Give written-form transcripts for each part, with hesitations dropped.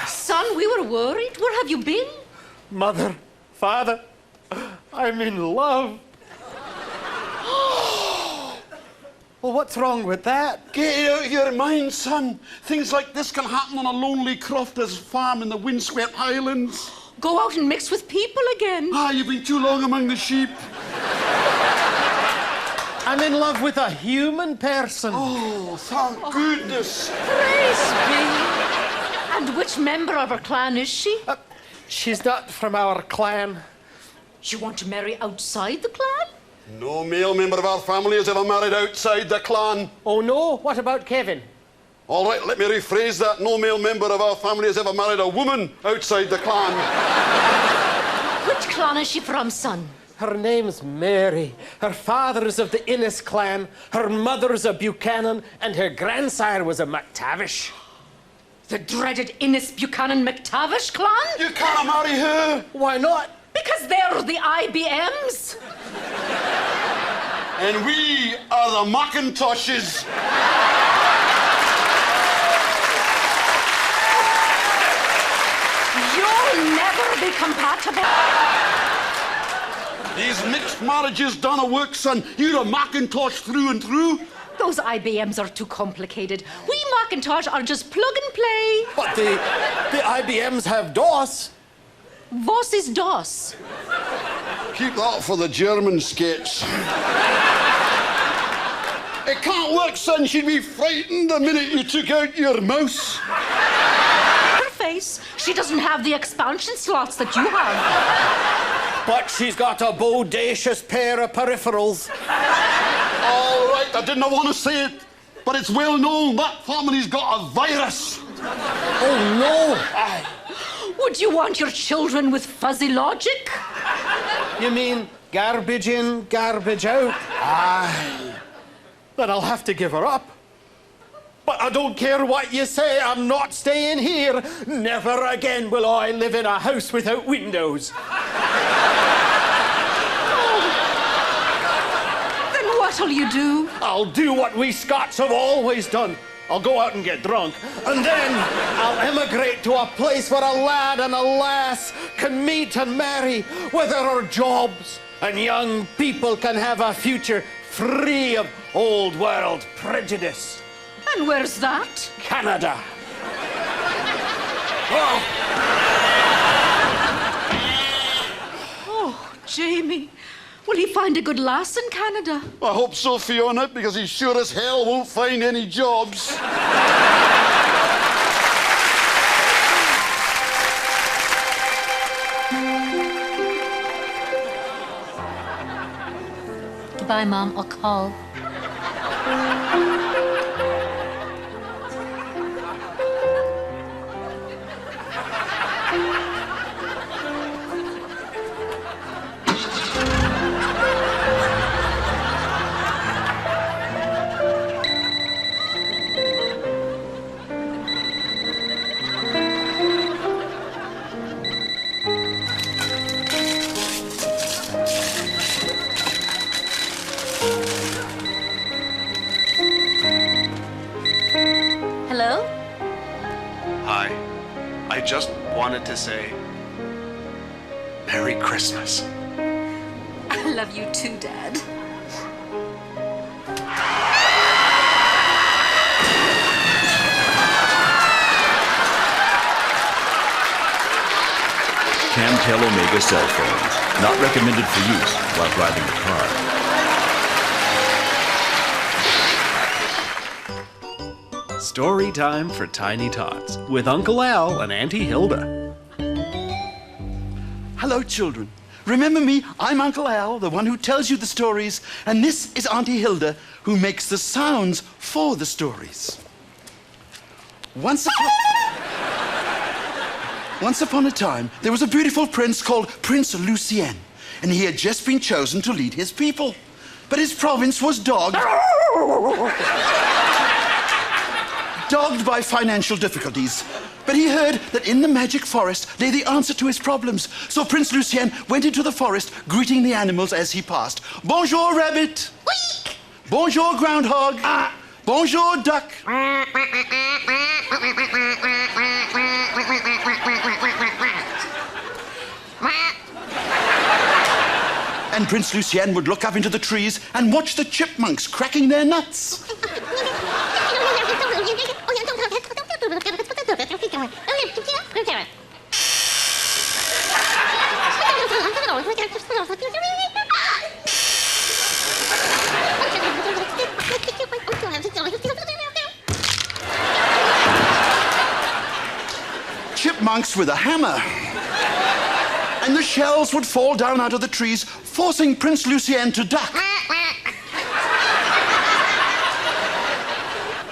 Son, we were worried. Where have you been? Mother, Father, I'm in love. Well, what's wrong with that? Get it out of your mind, son. Things like this can happen on a lonely crofter's farm in the windswept Highlands. Go out and mix with people again. You've been too long among the sheep. I'm in love with a human person. Oh, thank goodness. Praise be. And which member of our clan is she? She's not from our clan. You want to marry outside the clan? No male member of our family has ever married outside the clan. Oh, no? What about Kevin? All right, let me rephrase that. No male member of our family has ever married a woman outside the clan. Which clan is she from, son? Her name's Mary. Her father's of the Innes clan, her mother's a Buchanan, and her grandsire was a McTavish. The dreaded Innes Buchanan McTavish clan? You can't marry her. Why not? Because they're the IBMs. And we are the Macintoshes. You'll never be compatible. These mixed marriages don't work, son. You're a Macintosh through and through. Those IBMs are too complicated. We Macintosh are just plug and play. But the IBMs have DOS. Was is DOS? Keep that for the German sketch. It can't work, son. She'd be frightened the minute you took out your mouse. Her face. She doesn't have the expansion slots that you have. But she's got a bodacious pair of peripherals. All right, I didn't want to say it, but it's well known that family's got a virus. Oh, no. Aye. Would you want your children with fuzzy logic? You mean garbage in, garbage out? Aye. Then I'll have to give her up. But I don't care what you say, I'm not staying here. Never again will I live in a house without windows. Then what'll you do? I'll do what we Scots have always done. I'll go out and get drunk, and then I'll emigrate to a place where a lad and a lass can meet and marry, where there are jobs, and young people can have a future free of old world prejudice. And where's that? Canada. Oh, Jamie. Will he find a good lass in Canada? I hope so, Fiona, because he sure as hell won't find any jobs. Goodbye, Mom. I'll call. Hello? Hi. I just wanted to say Merry Christmas. I love you too, Dad. Camtel Omega cell phones. Not recommended for use while driving the car. Story time for Tiny Tots with Uncle Al and Auntie Hilda. Hello, children. Remember me? I'm Uncle Al, the one who tells you the stories, and this is Auntie Hilda, who makes the sounds for the stories. Once upon a time, there was a beautiful prince called Prince Lucien, and he had just been chosen to lead his people. But his province was dogged by financial difficulties. But he heard that in the magic forest lay the answer to his problems. So Prince Lucien went into the forest, greeting the animals as he passed. Bonjour, rabbit. Week. Bonjour, groundhog. Bonjour, duck. And Prince Lucien would look up into the trees and watch the chipmunks cracking their nuts. Chipmunks with a hammer. And the shells would fall down out of the trees, forcing Prince Lucien to duck.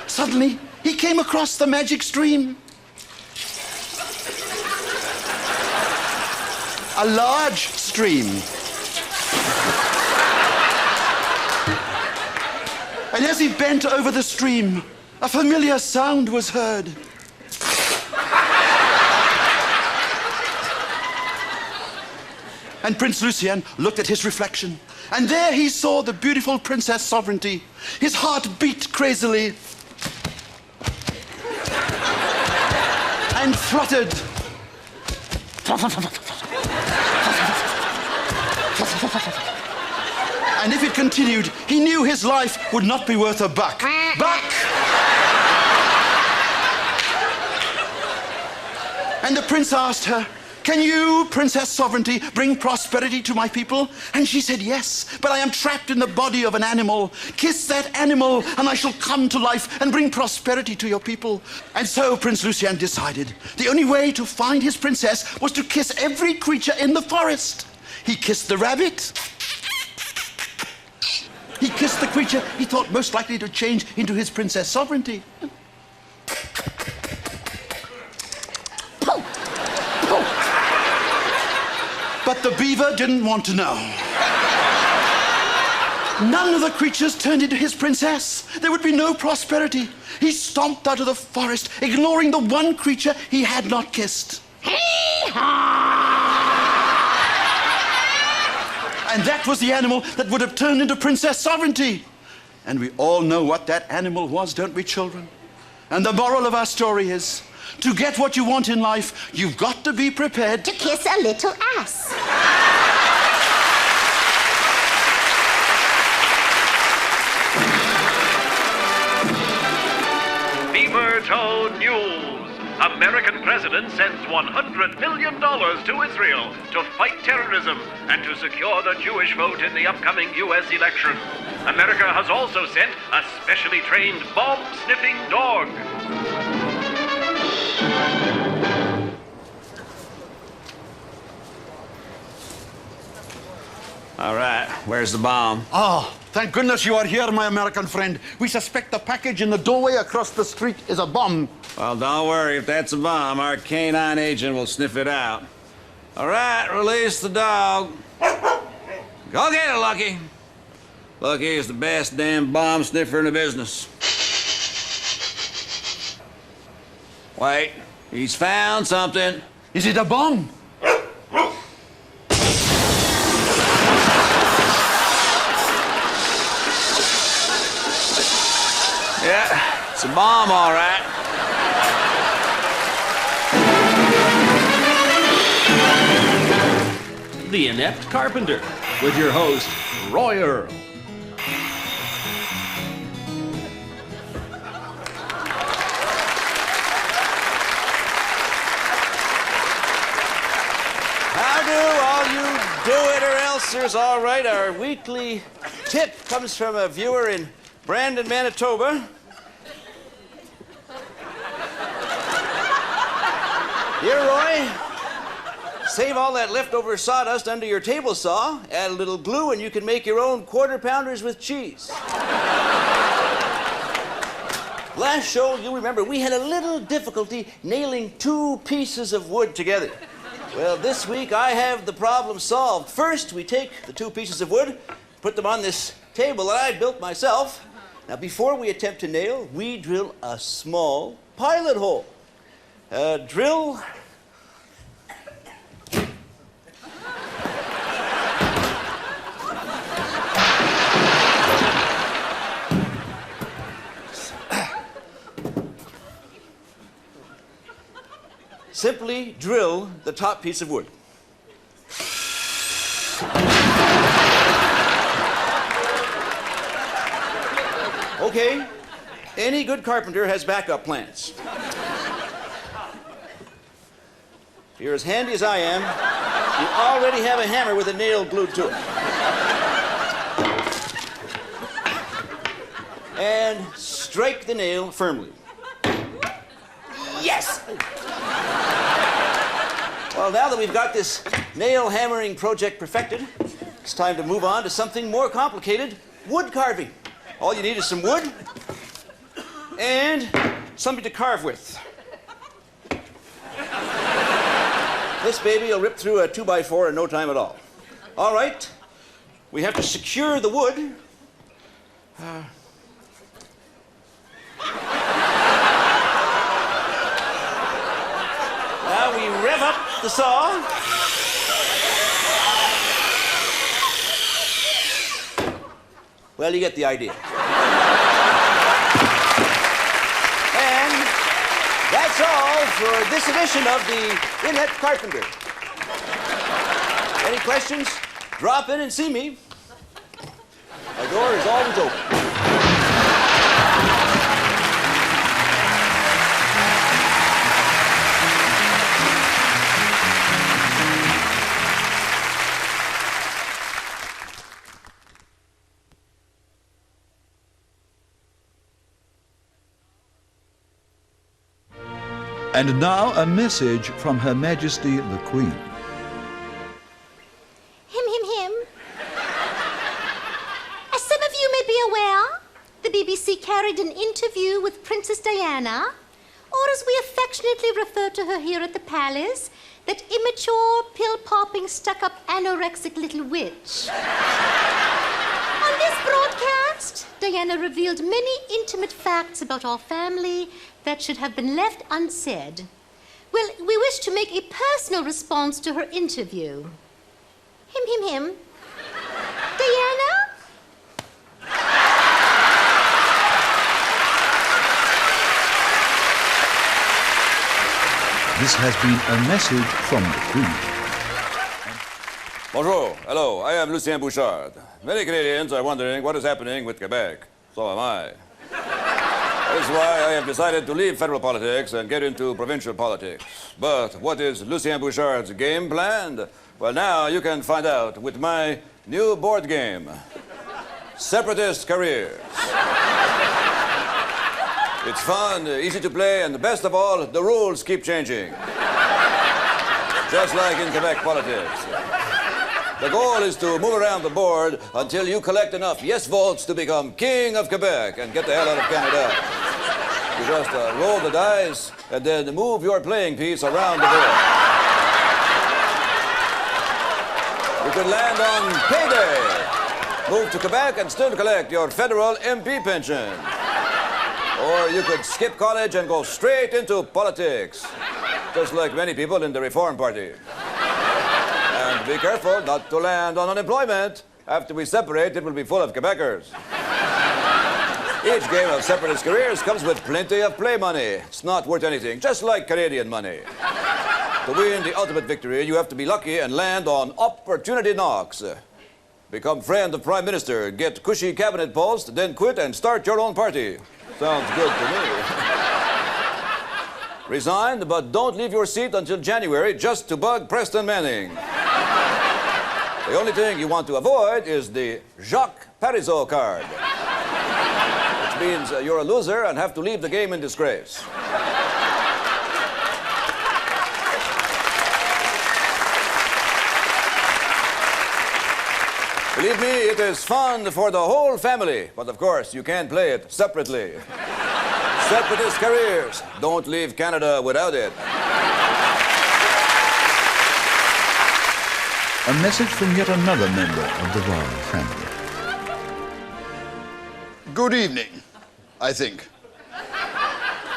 Suddenly, he came across the magic stream. A large stream. And as he bent over the stream, a familiar sound was heard. And Prince Lucien looked at his reflection, and there he saw the beautiful Princess Sovereignty. His heart beat crazily and fluttered. And if it continued, he knew his life would not be worth a buck. Buck! And the prince asked her, "Can you, Princess Sovereignty, bring prosperity to my people?" And she said, "Yes, but I am trapped in the body of an animal. Kiss that animal, and I shall come to life and bring prosperity to your people." And so Prince Lucien decided the only way to find his princess was to kiss every creature in the forest. He kissed the rabbit. He kissed the creature he thought most likely to change into his Princess Sovereignty. But the beaver didn't want to know. None of the creatures turned into his princess. There would be no prosperity. He stomped out of the forest, ignoring the one creature he had not kissed. And that was the animal that would have turned into Princess Sovereignty. And we all know what that animal was, don't we, children? And the moral of our story is, to get what you want in life, you've got to be prepared to kiss a little ass. Beaver Toe News. American president sends $100 million to Israel to fight terrorism and to secure the Jewish vote in the upcoming U.S. election. America has also sent a specially trained bomb-sniffing dog. All right, where's the bomb? Oh, thank goodness you are here, my American friend. We suspect the package in the doorway across the street is a bomb. Well, don't worry. If that's a bomb, our canine agent will sniff it out. All right, release the dog. Go get it, Lucky. Lucky is the best damn bomb sniffer in the business. Wait, he's found something. Is it a bomb? Yeah, it's a bomb, all right. The Inept Carpenter, with your host, Roy Earl. How do all you do-it-or-elsers? All right, our weekly tip comes from a viewer in Brandon, Manitoba. Dear Roy, save all that leftover sawdust under your table saw, add a little glue, and you can make your own quarter-pounders with cheese. Last show, you'll remember, we had a little difficulty nailing two pieces of wood together. Well, this week I have the problem solved. First, we take the two pieces of wood, put them on this table that I built myself. Now, before we attempt to nail, we drill a small pilot hole. Drill. simply drill the top piece of wood. Okay, any good carpenter has backup plans. If you're as handy as I am, you already have a hammer with a nail glued to it. And strike the nail firmly. Yes! Well, now that we've got this nail hammering project perfected, it's time to move on to something more complicated, wood carving. All you need is some wood and something to carve with. This baby will rip through a 2x4 in no time at all. All right, we have to secure the wood. Now we rev up the saw. Well, you get the idea. And that's all for this edition of the Inept Carpenter. Any questions? Drop in and see me. My door is always open. And now a message from Her Majesty the Queen. Him. As some of you may be aware, the BBC carried an interview with Princess Diana, or as we affectionately refer to her here at the palace, that immature, pill-popping, stuck-up, anorexic little witch. On this broadcast, Diana revealed many intimate facts about our family that should have been left unsaid. Well, we wish to make a personal response to her interview. Him. Diana? This has been a message from the Queen. Bonjour. Hello. I am Lucien Bouchard. Many Canadians are wondering what is happening with Quebec. So am I. That is why I have decided to leave federal politics and get into provincial politics. But what is Lucien Bouchard's game plan? Well, now you can find out with my new board game, Separatist Careers. It's fun, easy to play, and best of all, the rules keep changing. Just like in Quebec politics. The goal is to move around the board until you collect enough yes votes to become King of Quebec and get the hell out of Canada. You just roll the dice and then move your playing piece around the board. You could land on payday. Move to Quebec and still collect your federal MP pension. Or you could skip college and go straight into politics, just like many people in the Reform Party. And be careful not to land on unemployment. After we separate, it will be full of Quebecers. Each game of Separatist Careers comes with plenty of play money. It's not worth anything, just like Canadian money. To win the ultimate victory, you have to be lucky and land on opportunity knocks. Become friend of Prime Minister, get cushy cabinet post, then quit and start your own party. Sounds good to me. Resign, but don't leave your seat until January just to bug Preston Manning. The only thing you want to avoid is the Jacques Parizeau card, which means you're a loser and have to leave the game in disgrace. Believe me, it is fun for the whole family, but of course, you can't play it separately. Separatist Careers. Don't leave Canada without it. A message from yet another member of the royal family. Good evening, I think.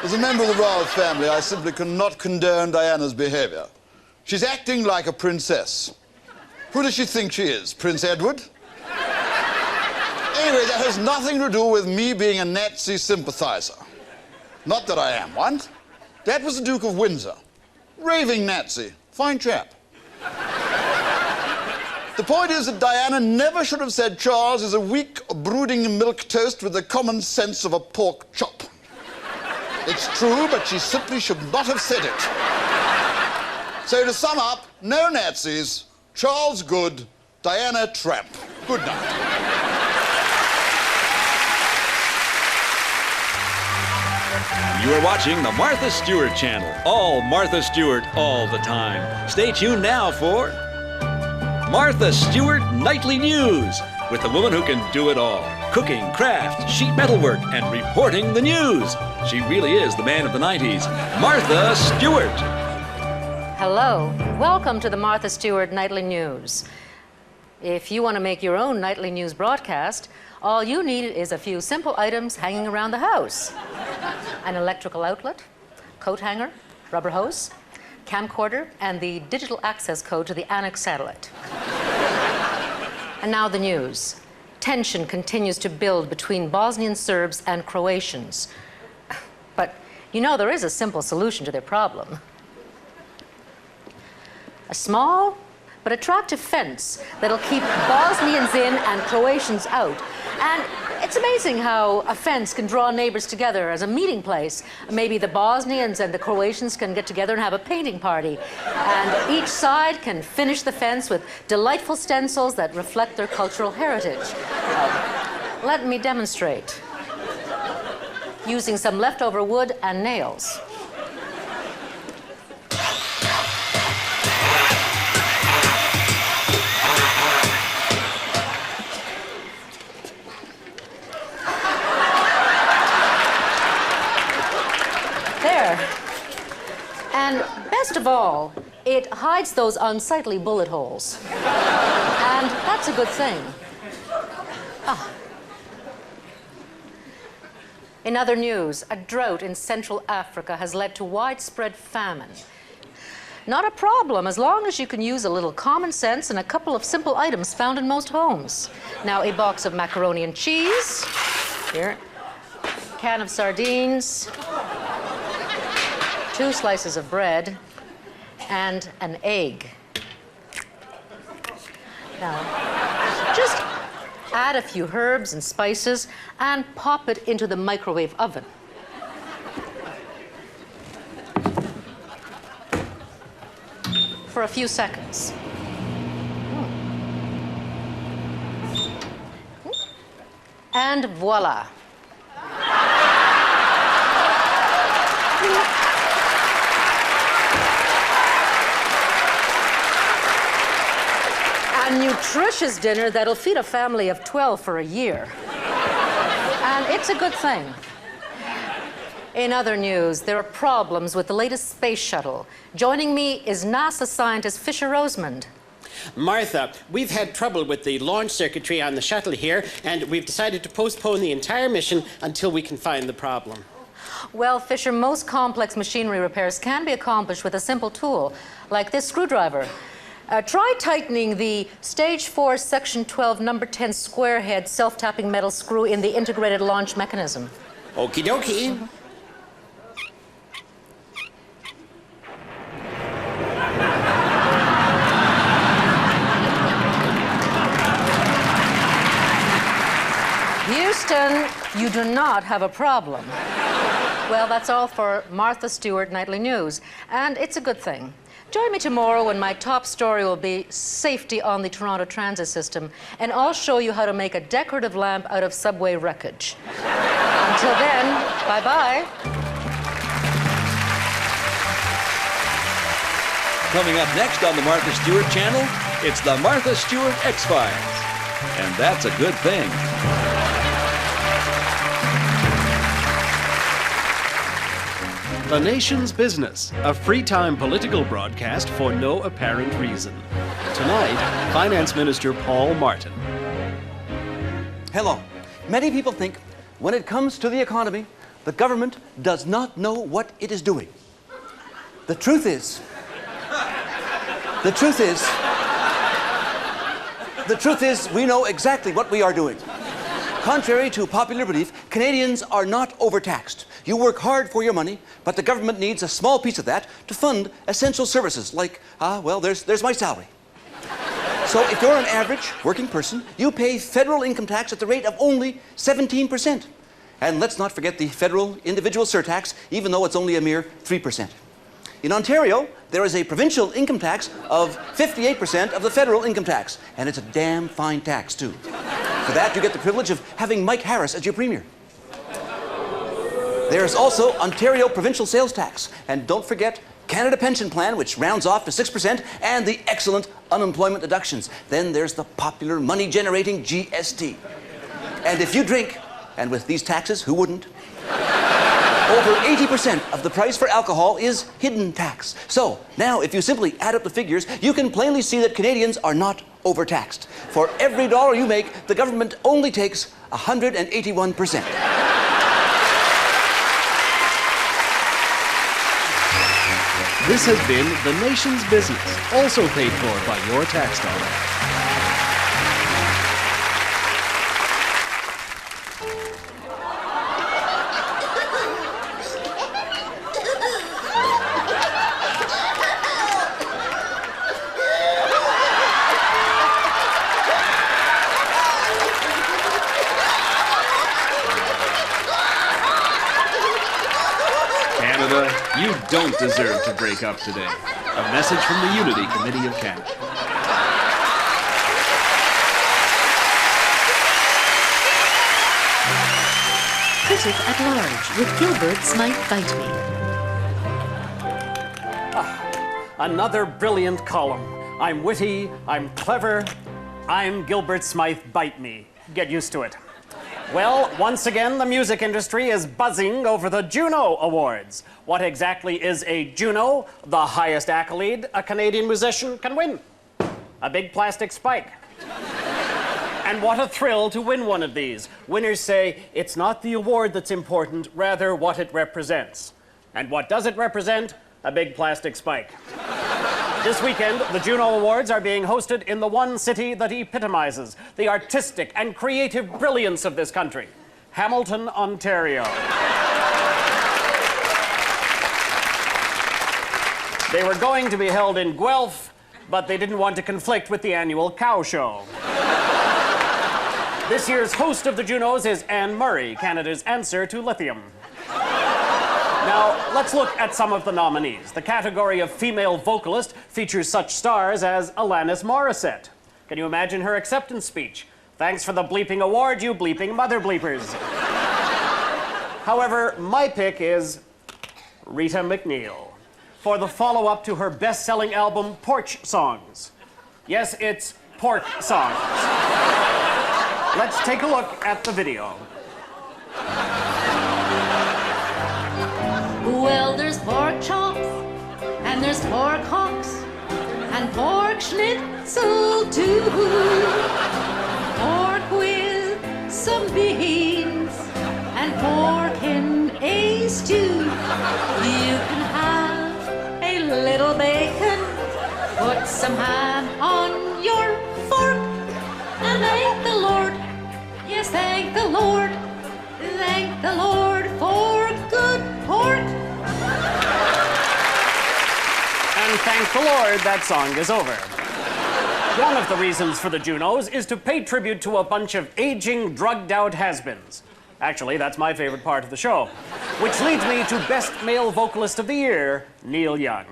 As a member of the royal family, I simply cannot condone Diana's behavior. She's acting like a princess. Who does she think she is? Prince Edward? Anyway, that has nothing to do with me being a Nazi sympathizer. Not that I am one. That was the Duke of Windsor. Raving Nazi. Fine chap. The point is that Diana never should have said Charles is a weak, brooding milquetoast with the common sense of a pork chop. It's true, but she simply should not have said it. So to sum up, no Nazis, Charles good, Diana tramp. Good night. You are watching the Martha Stewart channel. All Martha Stewart, all the time. Stay tuned now for Martha Stewart Nightly News with the woman who can do it all. Cooking, craft, sheet metal work, and reporting the news. She really is the man of the 90s. Martha Stewart. Hello. Welcome to the Martha Stewart Nightly News. If you want to make your own nightly news broadcast, all you need is a few simple items hanging around the house. An electrical outlet, coat hanger, rubber hose, camcorder, and the digital access code to the Annex satellite. And now the news. Tension continues to build between Bosnian Serbs and Croatians. But you know there is a simple solution to their problem. A small but attractive fence that'll keep Bosnians in and Croatians out. And it's amazing how a fence can draw neighbors together as a meeting place. Maybe the Bosnians and the Croatians can get together and have a painting party. And each side can finish the fence with delightful stencils that reflect their cultural heritage. Let me demonstrate. Using some leftover wood and nails. And best of all, it hides those unsightly bullet holes. And that's a good thing. Ah. In other news, a drought in Central Africa has led to widespread famine. Not a problem as long as you can use a little common sense and a couple of simple items found in most homes. Now, a box of macaroni and cheese, here, a can of sardines, 2 slices of bread, and an egg. Now, just add a few herbs and spices and pop it into the microwave oven. For a few seconds. And voila. A nutritious dinner that'll feed a family of 12 for a year. And it's a good thing. In other news, there are problems with the latest space shuttle. Joining me is NASA scientist Fisher Rosemond. Martha, we've had trouble with the launch circuitry on the shuttle here, and we've decided to postpone the entire mission until we can find the problem. Well, Fisher, most complex machinery repairs can be accomplished with a simple tool, like this screwdriver. Try tightening the Stage 4, Section 12, Number 10 square head self-tapping metal screw in the integrated launch mechanism. Okie dokie. Houston, you do not have a problem. Well, that's all for Martha Stewart Nightly News, and it's a good thing. Join me tomorrow when my top story will be safety on the Toronto transit system, and I'll show you how to make a decorative lamp out of subway wreckage. Until then, bye-bye. Coming up next on the Martha Stewart channel, it's the Martha Stewart X-Files. And that's a good thing. The Nation's Business, a free-time political broadcast for no apparent reason. Tonight, Finance Minister Paul Martin. Hello. Many people think when it comes to the economy, the government does not know what it is doing. The truth is, we know exactly what we are doing. Contrary to popular belief, Canadians are not overtaxed. You work hard for your money, but the government needs a small piece of that to fund essential services like, well, there's my salary. So if you're an average working person, you pay federal income tax at the rate of only 17%. And let's not forget the federal individual surtax, even though it's only a mere 3%. In Ontario, there is a provincial income tax of 58% of the federal income tax, and it's a damn fine tax, too. For that, you get the privilege of having Mike Harris as your premier. There's also Ontario provincial sales tax, and don't forget Canada Pension Plan, which rounds off to 6%, and the excellent unemployment deductions. Then there's the popular money-generating GST. And if you drink, and with these taxes, who wouldn't? Over 80% of the price for alcohol is hidden tax. So now, if you simply add up the figures, you can plainly see that Canadians are not overtaxed. For every dollar you make, the government only takes 181%. This has been The Nation's Business, also paid for by your tax dollar. You don't deserve to break up today. A message from the Unity Committee of Canada. Critic at Large with Gilbert Smythe Bite Me. Another brilliant column. I'm witty, I'm clever, I'm Gilbert Smythe Bite Me. Get used to it. Well, once again, the music industry is buzzing over the Juno Awards. What exactly is a Juno? The highest accolade a Canadian musician can win. A big plastic spike. And what a thrill to win one of these. Winners say it's not the award that's important, rather what it represents. And what does it represent? A big plastic spike. This weekend, the Juno Awards are being hosted in the one city that epitomizes the artistic and creative brilliance of this country, Hamilton, Ontario. They were going to be held in Guelph, but they didn't want to conflict with the annual cow show. This year's host of the Junos is Anne Murray, Canada's answer to lithium. Now, let's look at some of the nominees. The category of female vocalist features such stars as Alanis Morissette. Can you imagine her acceptance speech? Thanks for the bleeping award, you bleeping mother bleepers. However, my pick is Rita McNeil for the follow-up to her best-selling album, Porch Songs. Yes, it's Pork Songs. Let's take a look at the video. Well, there's pork chops, and there's pork hocks, and pork schnitzel too. Pork with some beans, and pork in a stew. You can have a little bacon, put some ham on your fork, and thank the Lord, yes, thank the Lord for good pork. And thank the Lord, that song is over. One of the reasons for the Junos is to pay tribute to a bunch of aging, drugged-out has-beens. Actually, that's my favorite part of the show. Which leads me to Best Male Vocalist of the Year, Neil Young.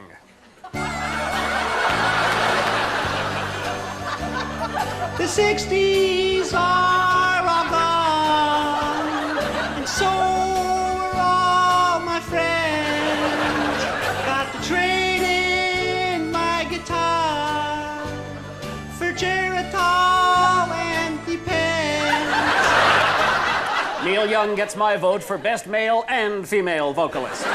The 60s are all gone, and so are all my friends. Got to trade in my guitar for Geritol and Depends. Neil Young gets my vote for Best Male and Female Vocalist.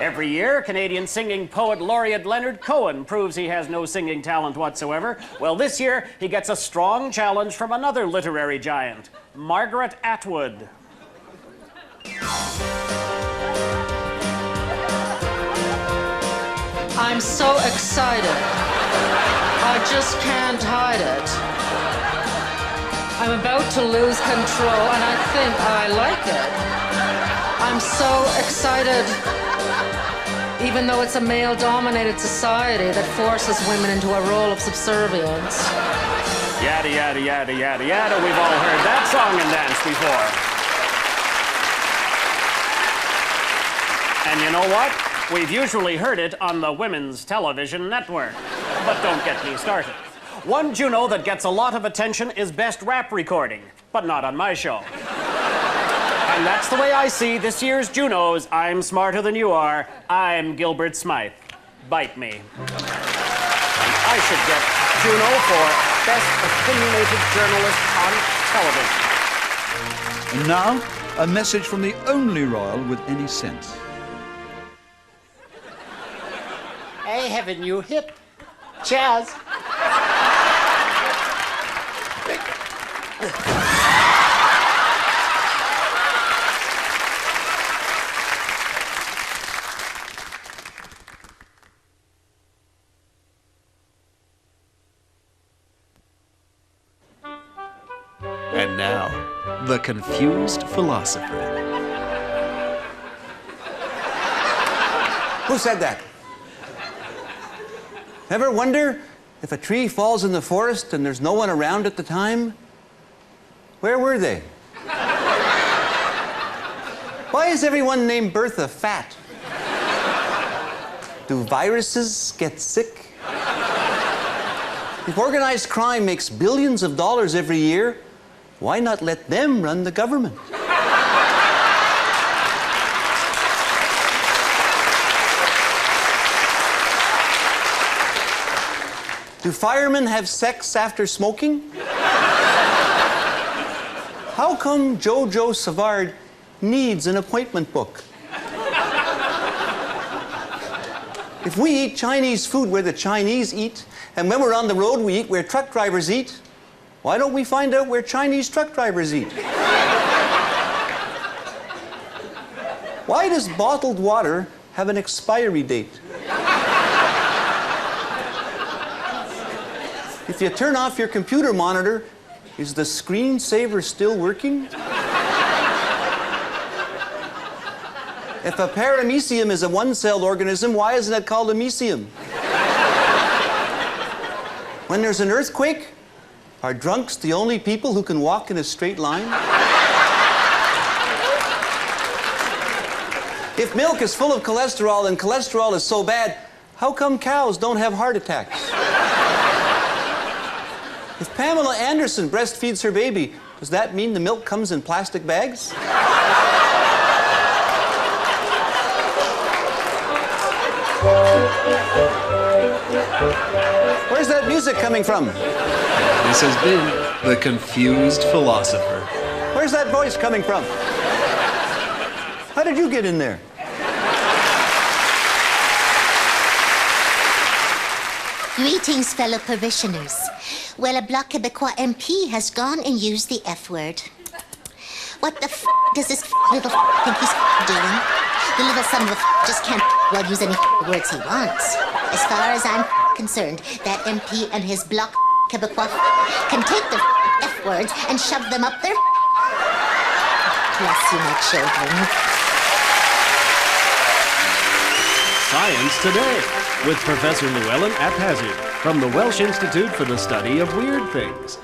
Every year, Canadian singing poet laureate Leonard Cohen proves he has no singing talent whatsoever. Well, this year, he gets a strong challenge from another literary giant, Margaret Atwood. I'm so excited. I just can't hide it. I'm about to lose control, and I think I like it. I'm so excited. Even though it's a male-dominated society that forces women into a role of subservience. Yada, yada, yada, yada, yada. We've all heard that song and dance before. And you know what? We've usually heard it on the Women's Television Network. But don't get me started. One Juno that gets a lot of attention is Best Rap Recording, but not on my show. And that's the way I see this year's Junos. I'm smarter than you are. I'm Gilbert Smythe. Bite me. And I should get Juno for Best Opinionated Journalist on Television. And now, a message from the only royal with any sense. I have a new hit. Jazz. And now, the confused philosopher. Who said that? Ever wonder if a tree falls in the forest and there's no one around at the time? Where were they? Why is everyone named Bertha fat? Do viruses get sick? If organized crime makes billions of dollars every year, why not let them run the government? Do firemen have sex after smoking? How come Jojo Savard needs an appointment book? If we eat Chinese food where the Chinese eat, and when we're on the road we eat where truck drivers eat, why don't we find out where Chinese truck drivers eat? Why does bottled water have an expiry date? If you turn off your computer monitor, is the screensaver still working? If a paramecium is a one-celled organism, why isn't it called a mecium? When there's an earthquake, are drunks the only people who can walk in a straight line? If milk is full of cholesterol and cholesterol is so bad, how come cows don't have heart attacks? If Pamela Anderson breastfeeds her baby, does that mean the milk comes in plastic bags? Where's that music coming from? This has been the confused philosopher. Where's that voice coming from? How did you get in there? Greetings, fellow parishioners. Well, a Bloc Québécois MP has gone and used the F word. What the f does this little think he's doing? The little son of a just can't use any words he wants. As far as I'm concerned, that MP and his Bloc Québécois can take the F words and shove them up their... Bless you, my children. Science Today with Professor Llewellyn Haphazard from the Welsh Institute for the Study of Weird Things.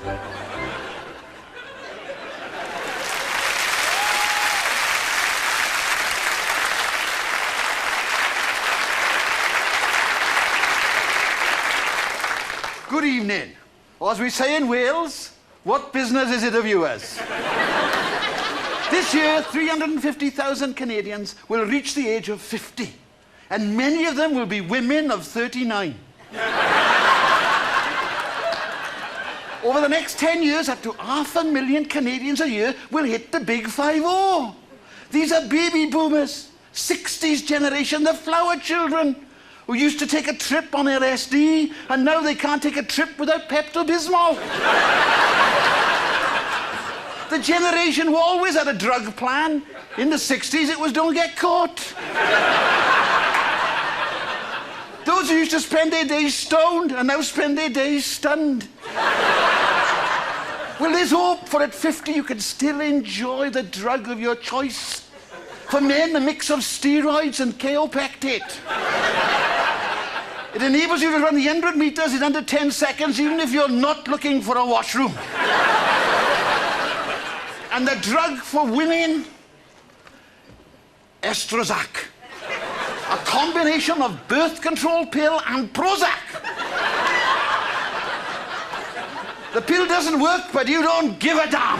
Good evening. As we say in Wales, what business is it of yours? This year, 350,000 Canadians will reach the age of 50, and many of them will be women of 39. Over the next 10 years, up to 500,000 Canadians a year will hit the big 5-0. These are baby boomers, 60s generation, the flower children, who used to take a trip on LSD, and now they can't take a trip without Pepto-Bismol. The generation who always had a drug plan. In the 60s, it was don't get caught. Those who used to spend their days stoned and now spend their days stunned. Well, there's hope, for at 50 you can still enjoy the drug of your choice. For men, a mix of steroids and kaopectate. It enables you to run the 100 meters in under 10 seconds, even if you're not looking for a washroom. And the drug for women, Estrozac. A combination of birth control pill and Prozac. The pill doesn't work, but you don't give a damn.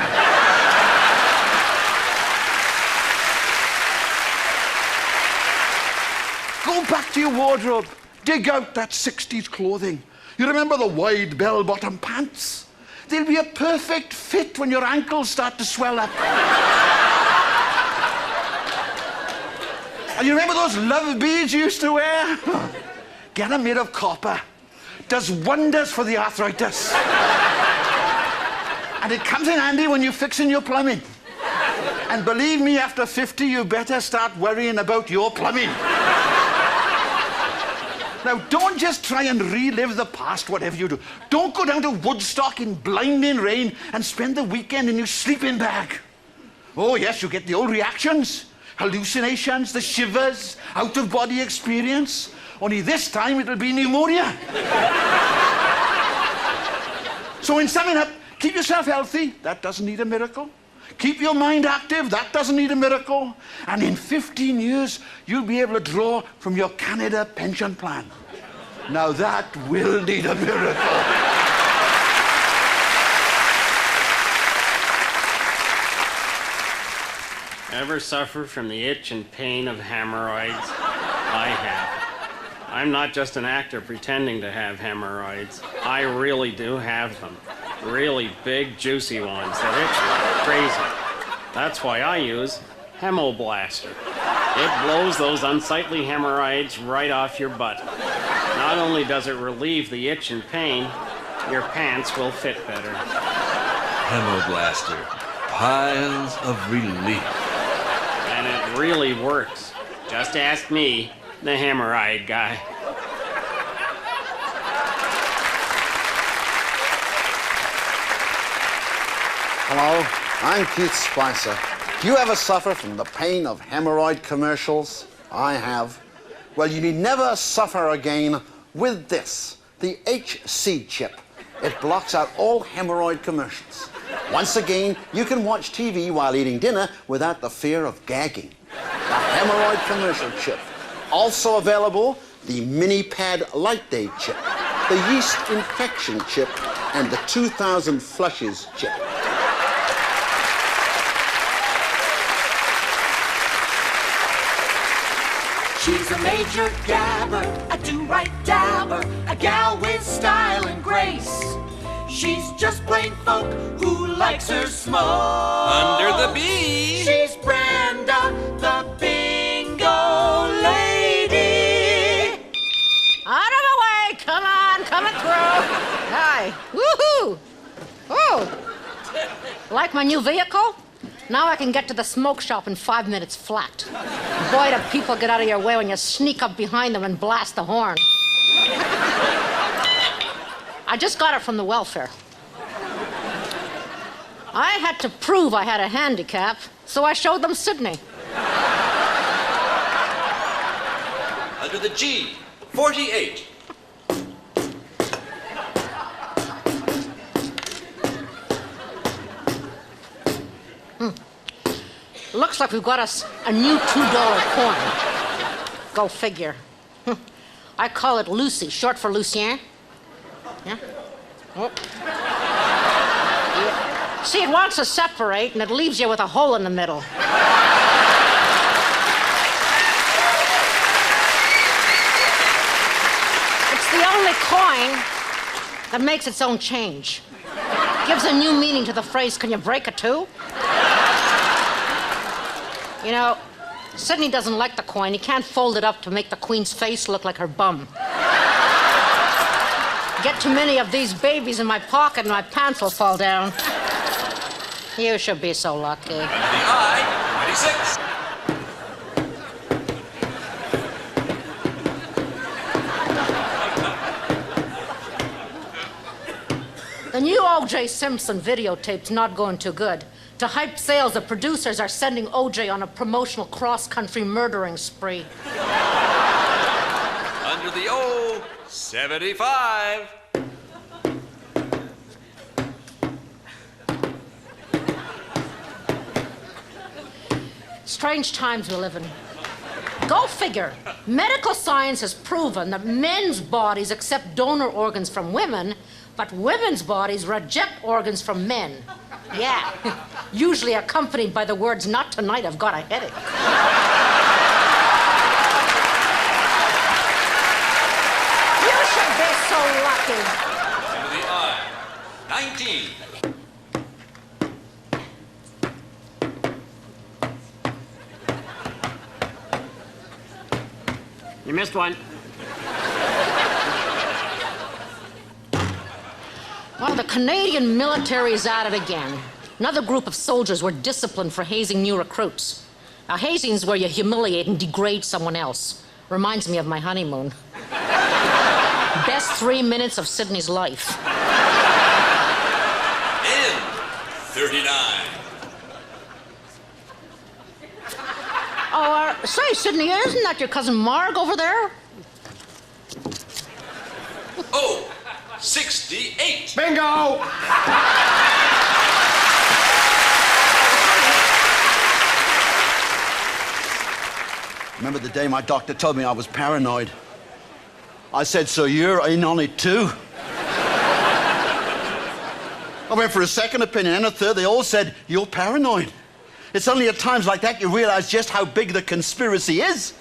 Go back to your wardrobe. Dig out that 60s clothing. You remember the wide bell-bottom pants? They'll be a perfect fit when your ankles start to swell up. And you remember those love beads you used to wear? Get them made of copper. Does wonders for the arthritis. And it comes in handy when you're fixing your plumbing. And believe me, after 50, you better start worrying about your plumbing. Now, don't just try and relive the past, whatever you do. Don't go down to Woodstock in blinding rain and spend the weekend in your sleeping bag. Oh, yes, you get the old reactions, hallucinations, the shivers, out-of-body experience. Only this time, it'll be pneumonia. So in summing up, keep yourself healthy. That doesn't need a miracle. Keep your mind active. That doesn't need a miracle. And in 15 years, you'll be able to draw from your Canada pension plan. Now that will need a miracle. Ever suffer from the itch and pain of hemorrhoids? I have. I'm not just an actor pretending to have hemorrhoids. I really do have them. Really big, juicy ones that itch like crazy. That's why I use Hemoblaster. It blows those unsightly hemorrhoids right off your butt. Not only does it relieve the itch and pain, your pants will fit better. Hemoblaster. Piles of relief. And it really works. Just ask me, the hemorrhoid guy. Hello, I'm Keith Spicer. Do you ever suffer from the pain of hemorrhoid commercials? I have. Well, you need never suffer again with this, the HC chip. It blocks out all hemorrhoid commercials. Once again, you can watch TV while eating dinner without the fear of gagging. The hemorrhoid commercial chip. Also available, the mini pad light day chip, the yeast infection chip, and the 2000 flushes chip. She's a major gabber, a do-right dabber, a gal with style and grace. She's just plain folk who likes her smoke. Under the bee. She's Brenda, the bingo lady. Out of the way! Come on, coming through. Hi. Woohoo! Oh! Like my new vehicle? Now I can get to the smoke shop in 5 minutes flat. Boy, do people get out of your way when you sneak up behind them and blast the horn. I just got it from the welfare. I had to prove I had a handicap, so I showed them Sydney. Under the G. 48. Looks like we've got us a new $2 coin. Go figure. I call it Lucy, short for Lucien. Yeah? Oh. Yeah. See, it wants to separate, and it leaves you with a hole in the middle. It's the only coin that makes its own change. Gives a new meaning to the phrase, can you break a two? You know, Sydney doesn't like the coin. He can't fold it up to make the Queen's face look like her bum. Get too many of these babies in my pocket and my pants will fall down. You should be so lucky. Under the I. 26. The new O.J. Simpson videotape's not going too good. To hype sales, the producers are sending OJ on a promotional cross-country murdering spree. Under the old 75. Strange times we live in. Go figure. Medical science has proven that men's bodies accept donor organs from women, but women's bodies reject organs from men. Yeah. Usually accompanied by the words, "Not tonight, I've got a headache." You should be so lucky. Under the eye. 19. You missed one. Well, the Canadian military is at it again. Another group of soldiers were disciplined for hazing new recruits. Now, hazing is where you humiliate and degrade someone else. Reminds me of my honeymoon. Best 3 minutes of Sydney's life. In 39. Oh, say, Sydney, isn't that your cousin Marg over there? Oh, 68. Bingo! Remember the day my doctor told me I was paranoid? I said, "So you're in on it too?" I went for a second opinion and a third. They all said, "You're paranoid." It's only at times like that you realize just how big the conspiracy is.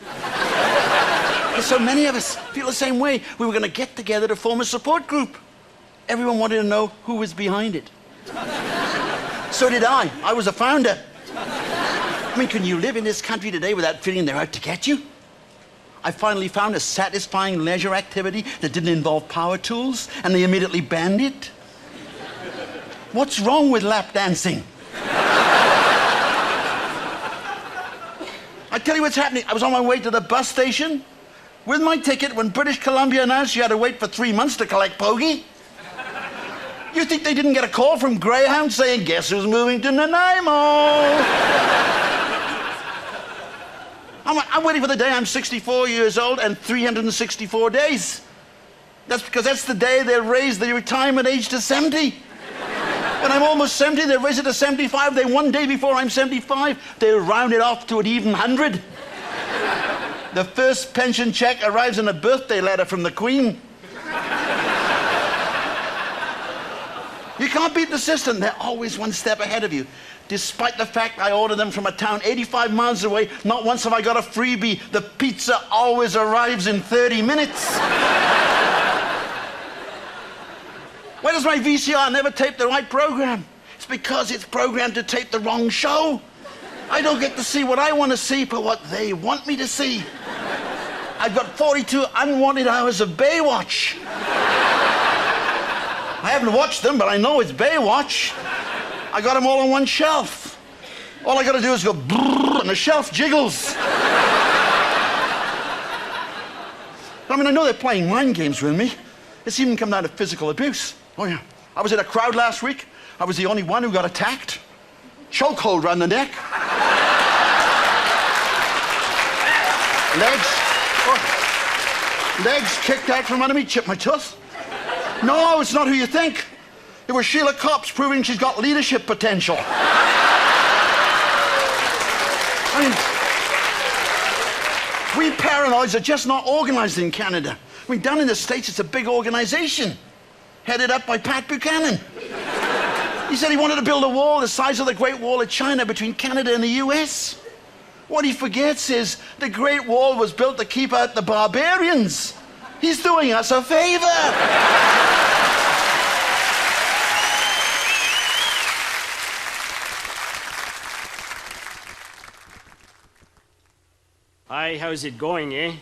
There's so many of us feel the same way. We were going to get together to form a support group. Everyone wanted to know who was behind it. So did I. I was a founder. I mean, can you live in this country today without feeling they're out to get you? I finally found a satisfying leisure activity that didn't involve power tools, and they immediately banned it. What's wrong with lap dancing? I tell you what's happening. I was on my way to the bus station with my ticket when British Columbia announced you had to wait for 3 months to collect Pogie. You think they didn't get a call from Greyhound saying, "Guess who's moving to Nanaimo?" I'm waiting for the day I'm 64 years old and 364 days. That's because that's the day they raise the retirement age to 70. When I'm almost 70, they raise it to 75. Then one day before I'm 75, they round it off to an even 100. The first pension check arrives in a birthday letter from the Queen. You can't beat the system. They're always one step ahead of you. Despite the fact I order them from a town 85 miles away, not once have I got a freebie. The pizza always arrives in 30 minutes. Why does my VCR never tape the right program? It's because it's programmed to tape the wrong show. I don't get to see what I want to see, but what they want me to see. I've got 42 unwanted hours of Baywatch. I haven't watched them, but I know it's Baywatch. I got them all on one shelf. All I got to do is go brrr, and the shelf jiggles. I mean, I know they're playing mind games with me. It's even come down to physical abuse. Oh, yeah. I was in a crowd last week. I was the only one who got attacked. Chokehold around the neck. Legs kicked out from under me, chipped my tooth. No, it's not who you think. It was Sheila Copps proving she's got leadership potential. I mean, we paranoids are just not organized in Canada. I mean, down in the States, it's a big organization, headed up by Pat Buchanan. He said he wanted to build a wall the size of the Great Wall of China between Canada and the US. What he forgets is the Great Wall was built to keep out the barbarians. He's doing us a favor. Hi, how's it going, eh?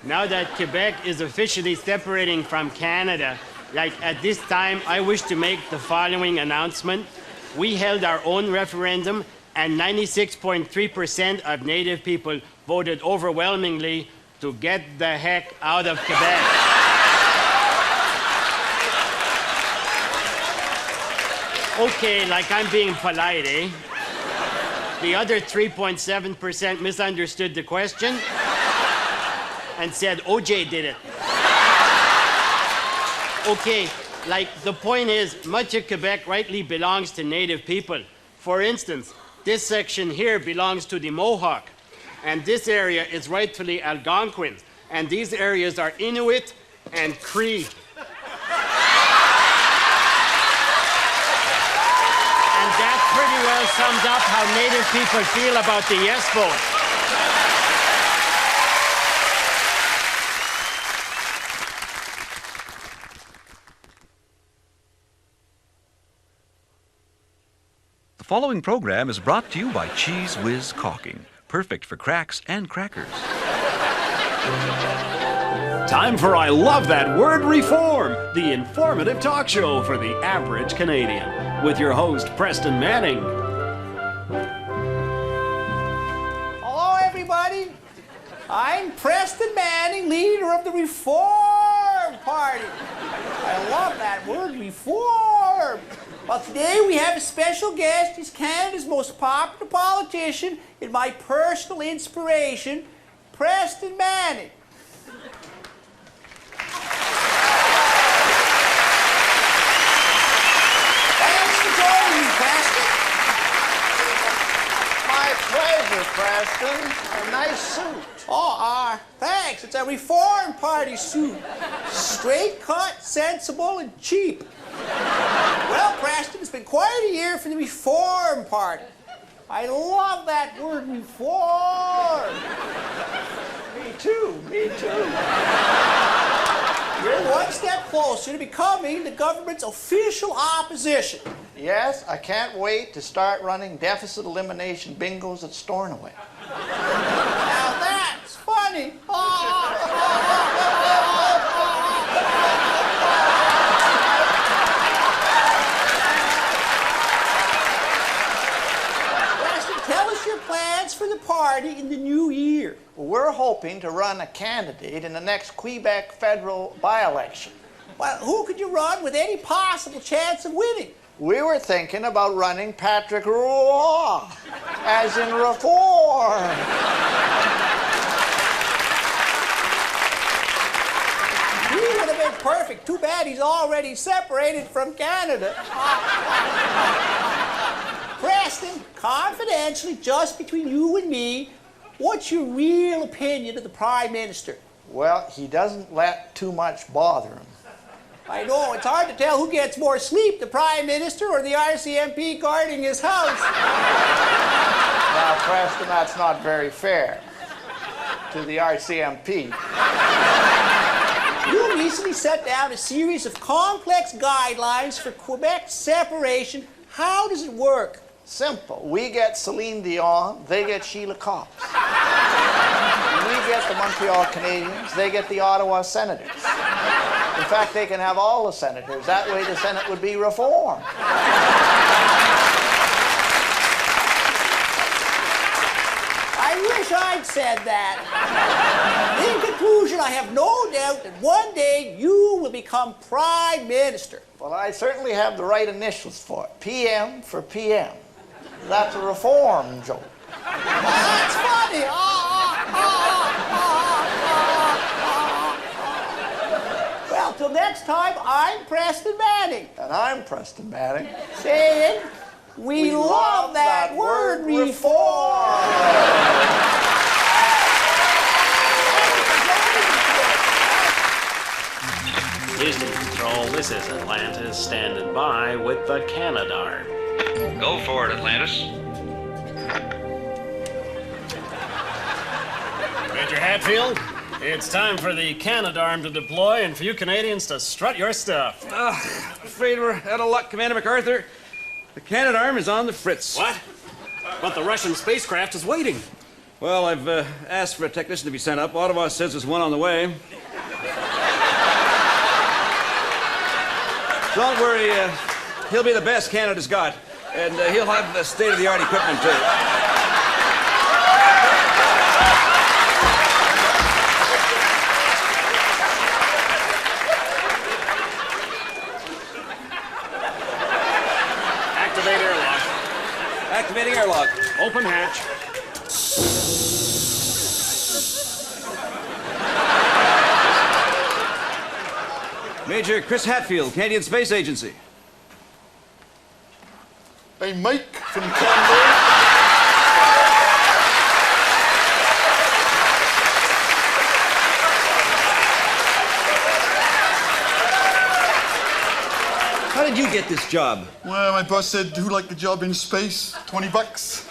Now that Quebec is officially separating from Canada, like at this time, I wish to make the following announcement. We held our own referendum, and 96.3% of Native people voted overwhelmingly to get the heck out of Quebec. Okay, like I'm being polite, eh? The other 3.7% misunderstood the question and said OJ did it. Okay, like the point is, much of Quebec rightly belongs to native people. For instance, this section here belongs to the Mohawk, and this area is rightfully Algonquin, and these areas are Inuit and Cree. And that pretty well sums up how native people feel about the yes vote. The following program is brought to you by Cheese Whiz Caulking, perfect for cracks and crackers. Time for I Love That Word Reform, the informative talk show for the average Canadian, with your host, Preston Manning. Hello, everybody. I'm Preston Manning, leader of the Reform Party. I love that word, reform. Well, today we have a special guest. He's Canada's most popular politician and my personal inspiration, Preston Manning. Thanks for joining me, Preston. My pleasure, Preston. A nice suit. Oh, thanks. It's a Reform Party suit. Straight cut, sensible, and cheap. Well, Preston, it's been quite a year for the Reform Party. I love that word, reform. Me too, me too. You're one step closer to becoming the government's official opposition. Yes, I can't wait to start running deficit elimination bingos at Stornoway. Now that's funny. Preston, tell us your plans for the party in the new year. Well, we're hoping to run a candidate in the next Quebec federal by-election. Well, who could you run with any possible chance of winning? We were thinking about running Patrick Roy, as in reform. He would have been perfect. Too bad he's already separated from Canada. Preston, confidentially, just between you and me, what's your real opinion of the Prime Minister? Well, he doesn't let too much bother him. I know, it's hard to tell who gets more sleep, the Prime Minister or the RCMP guarding his house. Now, Preston, that's not very fair to the RCMP. You recently set down a series of complex guidelines for Quebec's separation. How does it work? Simple. We get Celine Dion, they get Sheila Copps. We get the Montreal Canadiens, they get the Ottawa Senators. In fact, they can have all the senators. That way the Senate would be reformed. I wish I'd said that. In conclusion, I have no doubt that one day you will become Prime Minister. Well, I certainly have the right initials for it. PM for PM. That's a reform joke. That's funny. Well, till next time, I'm Preston Manning. And I'm Preston Manning. Saying, we love that word, reform. Houston Control, this is Atlantis standing by with the Canadarm. Go for it, Atlantis. Major Hatfield, it's time for the Canadarm to deploy and for you Canadians to strut your stuff. Afraid we're out of luck, Commander MacArthur. The Canadarm is on the fritz. What? But the Russian spacecraft is waiting. Well, I've asked for a technician to be sent up. Ottawa says there's one on the way. Don't worry, he'll be the best Canada's got. And he'll have the state-of-the-art equipment, too. Activate airlock. Activating airlock. Open hatch. Major Chris Hatfield, Canadian Space Agency. Hey, Mike from Canberra. How did you get this job? Well, my boss said, who'd like a job in space? $20. 20 bucks.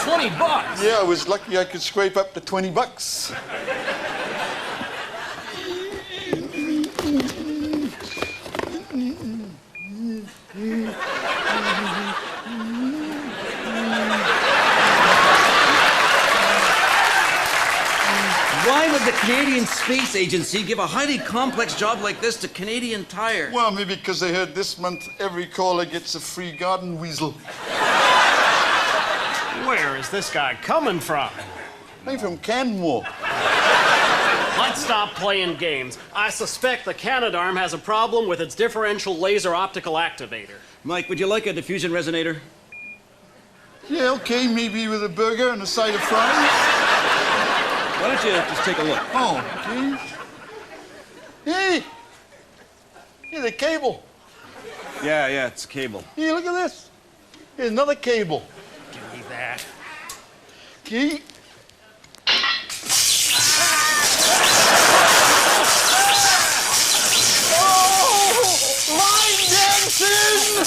20 bucks. Yeah, I was lucky I could scrape up to $20. Why would the Canadian Space Agency give a highly complex job like this to Canadian Tire? Well, maybe because they heard this month every caller gets a free garden weasel. Where is this guy coming from? I'm from Canmore. Let's stop playing games. I suspect the Canadarm has a problem with its differential laser optical activator. Mike, would you like a diffusion resonator? Yeah, okay, maybe with a burger and a side of fries. Why don't you just take a look? Oh, okay. Hey! Hey, the cable. Yeah, it's a cable. Hey, look at this. Here's another cable. Give me that. Okay. Oh! Line dancing!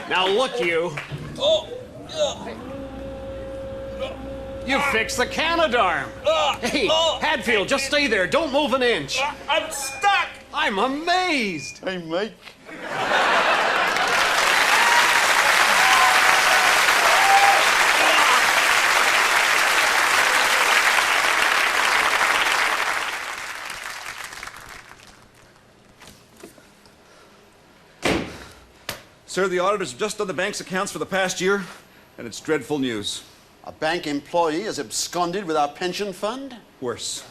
Now look, you. You fixed the Canadarm. Hey, Hadfield, just stay there. Don't move an inch. I'm stuck! I'm amazed. Hey, Mike. Sir, the auditors have just done the bank's accounts for the past year, and it's dreadful news. A bank employee has absconded with our pension fund? Worse.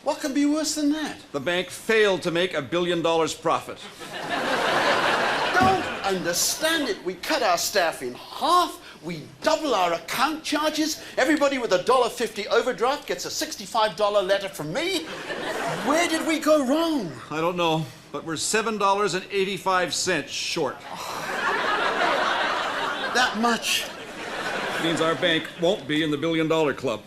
What can be worse than that? The bank failed to make $1 billion profit. Don't understand it. We cut our staff in half. We double our account charges. Everybody with a $1.50 overdraft gets a $65 letter from me. Where did we go wrong? I don't know, but we're $7.85 short. That much? Means our bank won't be in the $1 billion club.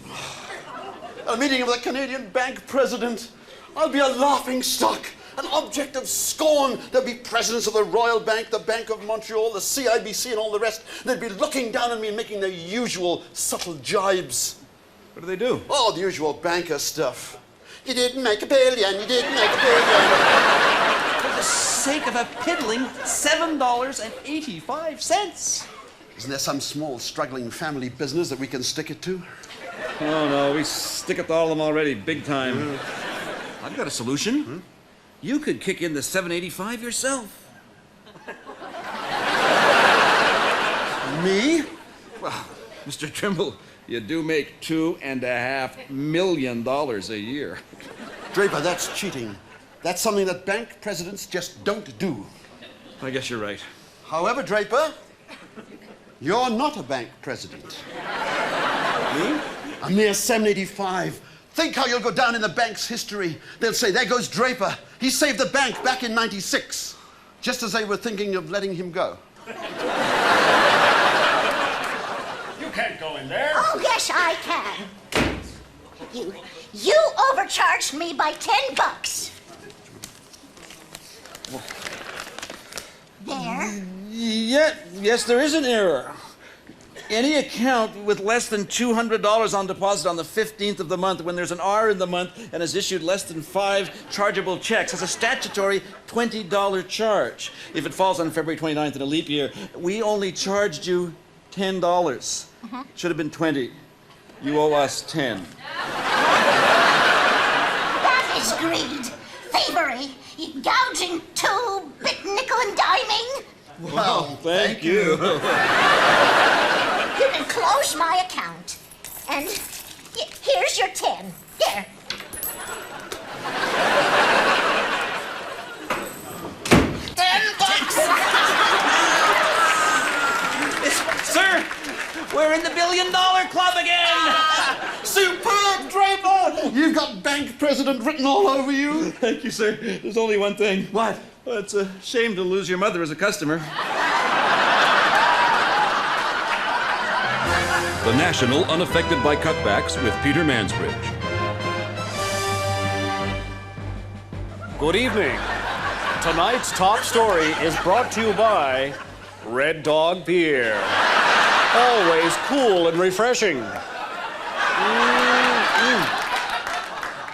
A meeting of the Canadian Bank president. I'll be a laughing stock, an object of scorn. There'll be presidents of the Royal Bank, the Bank of Montreal, the CIBC, and all the rest. They'd be looking down on me and making their usual subtle jibes. What do they do? Oh, the usual banker stuff. You didn't make $1 billion, you didn't make $1 billion. For the sake of a piddling $7.85. Isn't there some small, struggling family business that we can stick it to? Oh, no, we stick it to all of them already, big time. I've got a solution. You could kick in the $7.85 yourself. Me? Well, Mr. Trimble, you do make $2.5 million a year. Draper, that's cheating. That's something that bank presidents just don't do. I guess you're right. However, Draper, you're not a bank president. Me? A mere $7.85. Think how you'll go down in the bank's history. They'll say, there goes Draper. He saved the bank back in '96, just as they were thinking of letting him go. You can't go in there. Oh, yes, I can. You overcharged me by $10. There. Yes, there is an error. Any account with less than $200 on deposit on the 15th of the month when there's an R in the month and has issued less than 5 chargeable checks has a statutory $20 charge. If it falls on February 29th in a leap year, we only charged you $10. Should have been 20. You owe us 10. That is greed, thievery, gouging, two-bit nickel and diming. Well, thank you. You can close my account. And here's your 10. There. Sir, we're in the $1 billion club again! Superb, Draper! You've got bank president written all over you. Thank you, sir. There's only one thing. What? Well, it's a shame to lose your mother as a customer. The National Unaffected by Cutbacks with Peter Mansbridge. Good evening. Tonight's top story is brought to you by Red Dog Beer. Always cool and refreshing.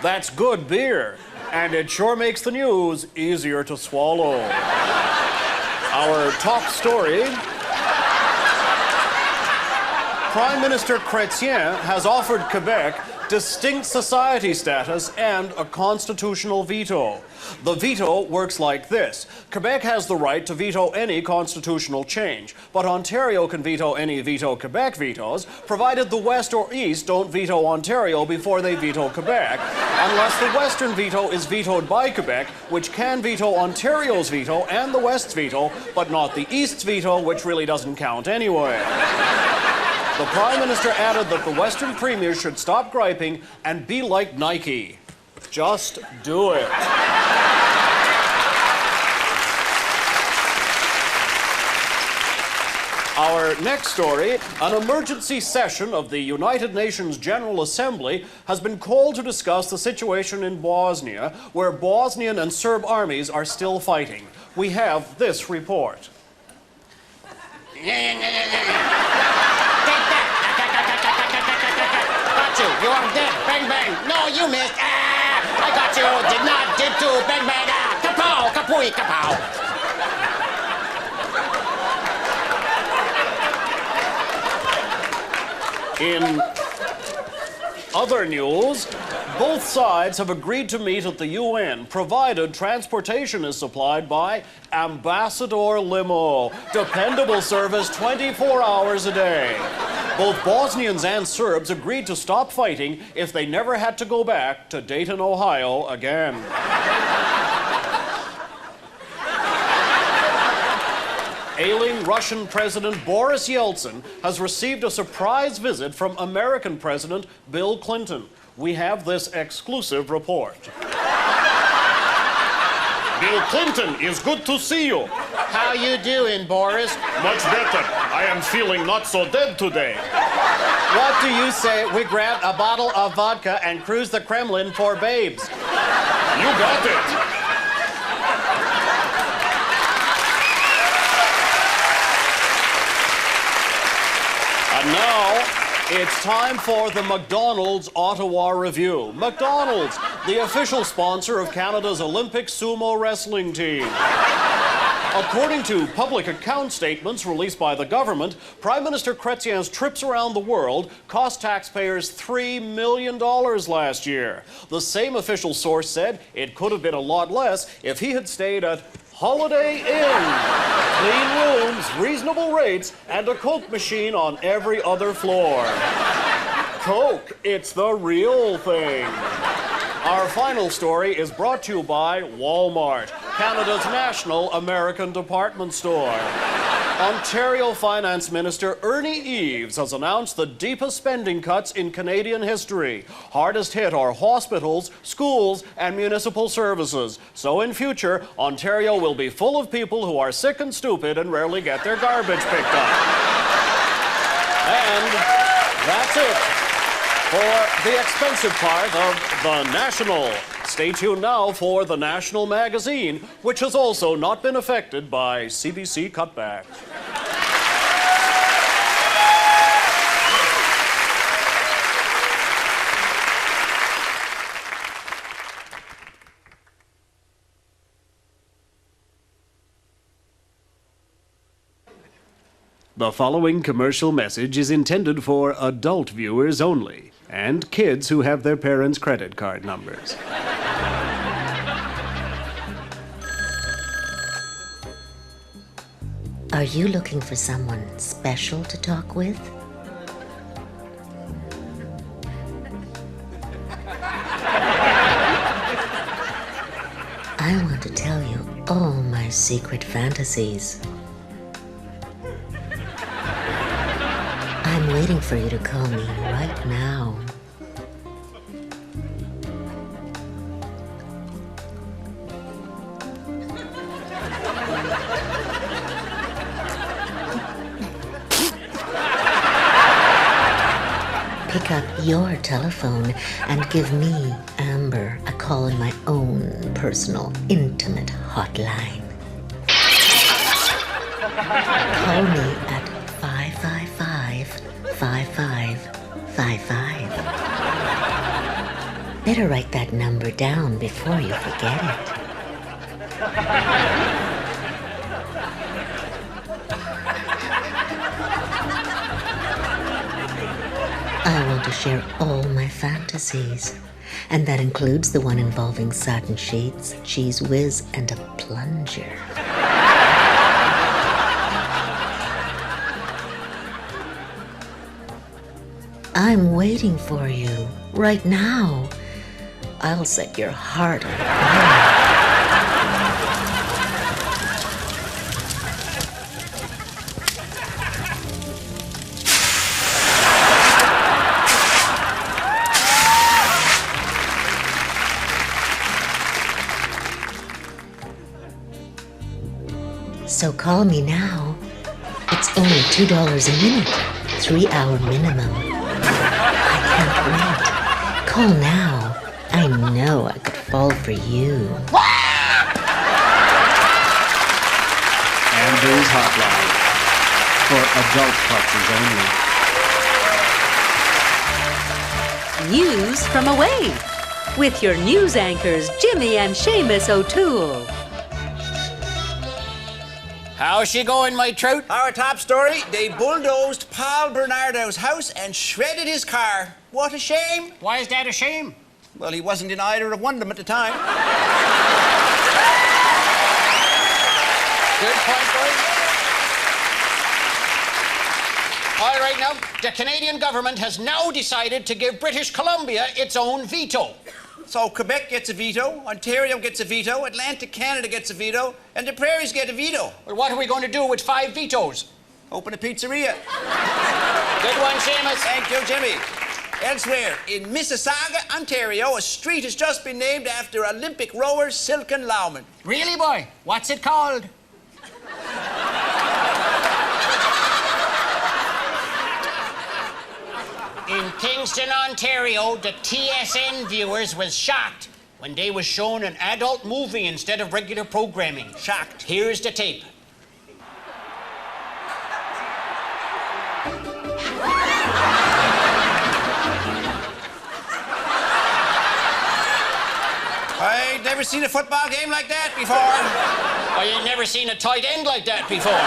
That's good beer, and it sure makes the news easier to swallow. Our top story: Prime Minister Chrétien has offered Quebec distinct society status and a constitutional veto. The veto works like this. Quebec has the right to veto any constitutional change, but Ontario can veto any veto Quebec vetoes, provided the West or East don't veto Ontario before they veto Quebec, unless the Western veto is vetoed by Quebec, which can veto Ontario's veto and the West's veto, but not the East's veto, which really doesn't count anyway. The Prime Minister added that the Western premiers should stop griping and be like Nike. Just do it. Our next story: an emergency session of the United Nations General Assembly has been called to discuss the situation in Bosnia, where Bosnian and Serb armies are still fighting. We have this report. You are dead. Bang, bang. No, you missed. I got you. Did not. Did too. Bang, bang. Kapow. Kapooey. Kapow. In other news, both sides have agreed to meet at the UN, provided transportation is supplied by Ambassador Limo, dependable service 24 hours a day. Both Bosnians and Serbs agreed to stop fighting if they never had to go back to Dayton, Ohio again. Ailing Russian President Boris Yeltsin has received a surprise visit from American President Bill Clinton. We have this exclusive report. Bill Clinton, it's good to see you. How you doing, Boris? Much better. I am feeling not so dead today. What do you say we grab a bottle of vodka and cruise the Kremlin for babes? You got it. And now, it's time for the McDonald's Ottawa Review. McDonald's, the official sponsor of Canada's Olympic sumo wrestling team. According to public account statements released by the government, Prime Minister Chrétien's trips around the world cost taxpayers $3 million last year. The same official source said it could have been a lot less if he had stayed at Holiday Inn. Clean rooms, reasonable rates, and a Coke machine on every other floor. Coke, it's the real thing. Our final story is brought to you by Walmart, Canada's national American department store. Ontario Finance Minister Ernie Eves has announced the deepest spending cuts in Canadian history. Hardest hit are hospitals, schools, and municipal services. So in future, Ontario will be full of people who are sick and stupid and rarely get their garbage picked up. And that's it for the expensive part of The National. Stay tuned now for The National magazine, which has also not been affected by CBC cutbacks. The following commercial message is intended for adult viewers only and kids who have their parents' credit card numbers. Are you looking for someone special to talk with? I want to tell you all my secret fantasies. I'm waiting for you to call me right now. Pick up your telephone and give me, Amber, a call on my own personal, intimate hotline. Call me at 555-5555. Better write that number down before you forget it. I want to share all my fantasies, and that includes the one involving satin sheets, cheese whiz, and a plunger. I'm waiting for you right now. I'll set your heart on fire. So call me now. It's only $2 a minute, 3-hour minimum. I can't wait. Call now. I know I could fall for you. Amber's Hotline. For adult clubs only. News from away. With your news anchors, Jimmy and Seamus O'Toole. How's she going, my trout? Our top story, they bulldozed Paul Bernardo's house and shredded his car. What a shame. Why is that a shame? Well, he wasn't in either of one of them at the time. Good point, boys. All right, now, the Canadian government has now decided to give British Columbia its own veto. So Quebec gets a veto, Ontario gets a veto, Atlantic Canada gets a veto, and the prairies get a veto. Well, what are we going to do with 5 vetoes? Open a pizzeria. Good one, Seamus. Thank you, Jimmy. Elsewhere, in Mississauga, Ontario, a street has just been named after Olympic rower Silken Laumann. Really, boy? What's it called? In Kingston, Ontario, the TSN viewers was shocked when they was shown an adult movie instead of regular programming. Shocked. Here's the tape. I'd never seen a football game like that before. I ain't never seen a tight end like that before.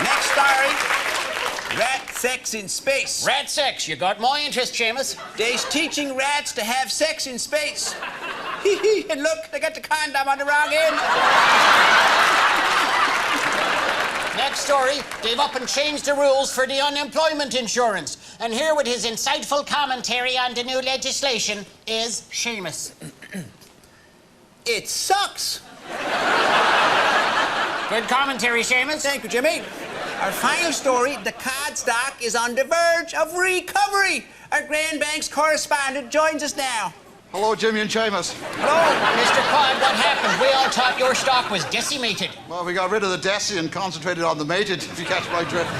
Next story, rat sex in space. Rat sex, you got my interest, Seamus. They's teaching rats to have sex in space. And look, they got the condom on the wrong end. Next story, they've up and changed the rules for the unemployment insurance. And here with his insightful commentary on the new legislation is Seamus. It sucks. Good commentary, Seamus. Thank you, Jimmy. Our final story, the cod stock is on the verge of recovery. Our Grand Banks correspondent joins us now. Hello, Jimmy and Seamus. Hello, Mr. Cod, what happened? We all thought your stock was decimated. Well, we got rid of the deci and concentrated on the mated, if you catch my drift.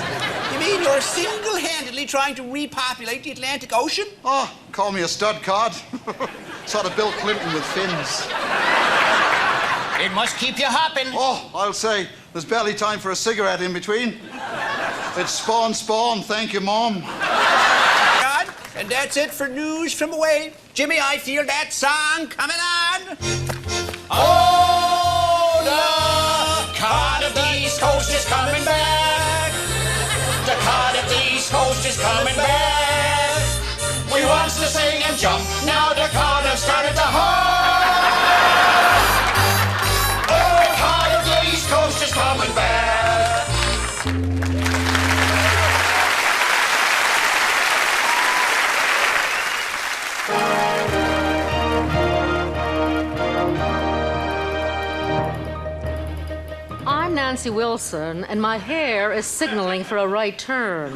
You mean you're single-handedly trying to repopulate the Atlantic Ocean? Oh, call me a stud cod. Sort of Bill Clinton with fins. It must keep you hopping. Oh, I'll say, there's barely time for a cigarette in between. It's spawn, thank you, Mom. God, and that's it for news from away. Jimmy, I feel that song coming on. Oh, the cod of the East Coast is coming back. The cod of the East Coast is coming back. We wants to sing and jump. Now the cod have started to hop. Oh, cod of the East Coast is coming back. I'm Nancy Wilson, and my hair is signaling for a right turn.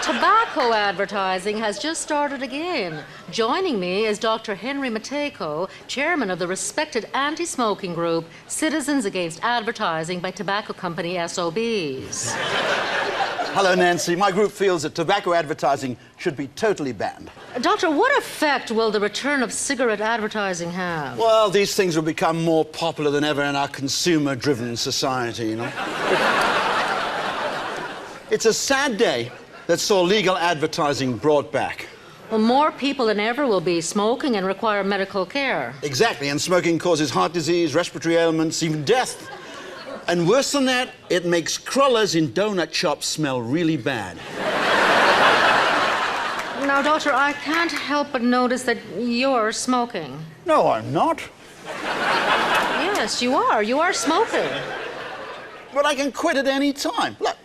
Tobacco advertising has just started again. Joining me is Dr. Henry Matejko, chairman of the respected anti-smoking group Citizens Against Advertising by Tobacco Company SOBs. Hello, Nancy. My group feels that tobacco advertising should be totally banned. Doctor, what effect will the return of cigarette advertising have? Well, these things will become more popular than ever in our consumer-driven society, you know. It's a sad day that saw legal advertising brought back. Well, more people than ever will be smoking and require medical care. Exactly, and smoking causes heart disease, respiratory ailments, even death. And worse than that, it makes crullers in donut shops smell really bad. Now, Doctor, I can't help but notice that you're smoking. No, I'm not. Yes, you are. You are smoking. But I can quit at any time. Look,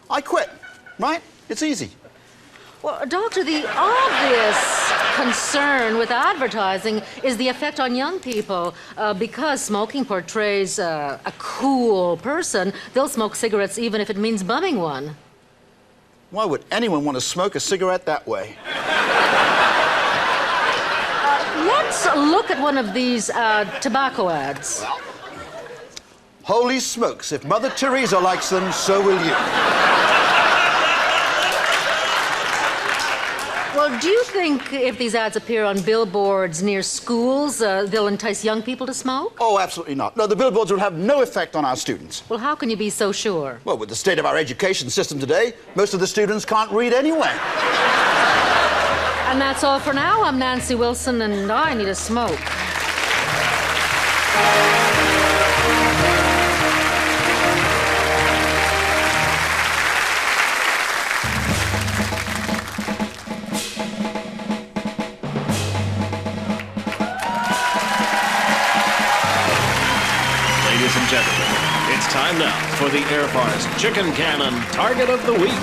I quit, right? It's easy. Well, Doctor, the obvious concern with advertising is the effect on young people. Because smoking portrays a cool person, they'll smoke cigarettes even if it means bumming one. Why would anyone want to smoke a cigarette that way? Let's look at one of these tobacco ads. Well, holy smokes, if Mother Teresa likes them, so will you. Well, do you think if these ads appear on billboards near schools, they'll entice young people to smoke? Oh, absolutely not. No, the billboards will have no effect on our students. Well, how can you be so sure? Well, with the state of our education system today, most of the students can't read anyway. And that's all for now. I'm Nancy Wilson, and I need a smoke. Ladies and gentlemen, it's time now for the Air Farce Chicken Cannon Target of the Week.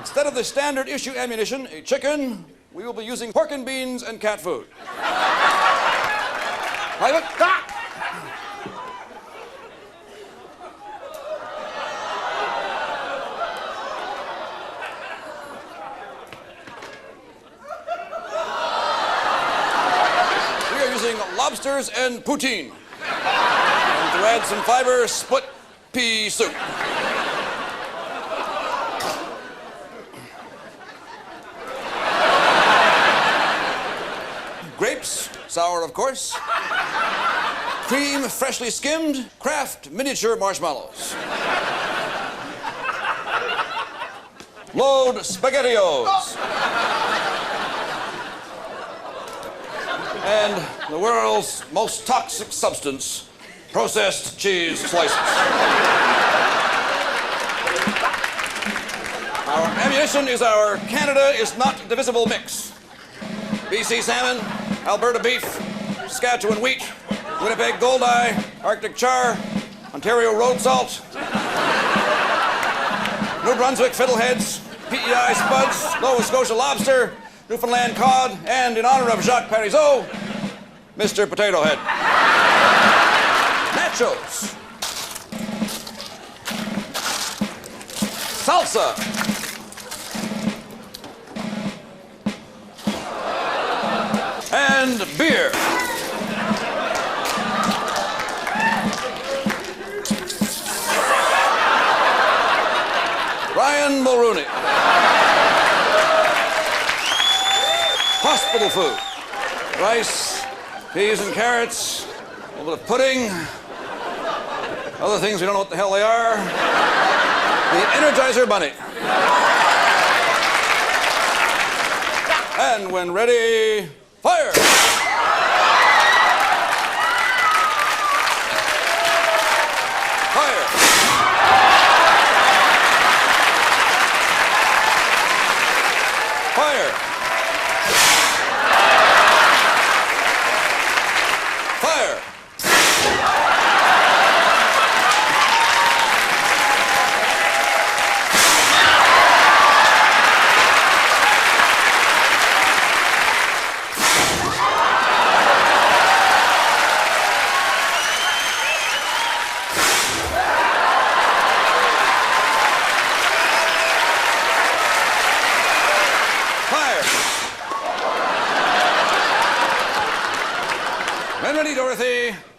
Instead of the standard issue ammunition, a chicken, we will be using pork and beans and cat food. Private, we are using lobsters and poutine. And to add some fiber, split pea soup. Grapes, sour of course. Cream, freshly skimmed. Kraft miniature marshmallows. Load SpaghettiOs. And the world's most toxic substance, processed cheese slices. Our ammunition is our Canada is not divisible mix. BC salmon, Alberta beef, Saskatchewan wheat, Winnipeg goldeye, Arctic char, Ontario road salt, New Brunswick fiddleheads, PEI spuds, Nova Scotia lobster, Newfoundland cod, and in honor of Jacques Parizeau, Mr. Potato Head. Nachos. Salsa. And beer. Ryan Mulrooney. Hospital food. Rice, peas and carrots, a little bit of pudding, other things we don't know what the hell they are. The Energizer Bunny. And when ready, fire! Fire! Fire! Fire! opportunity, Dorothy.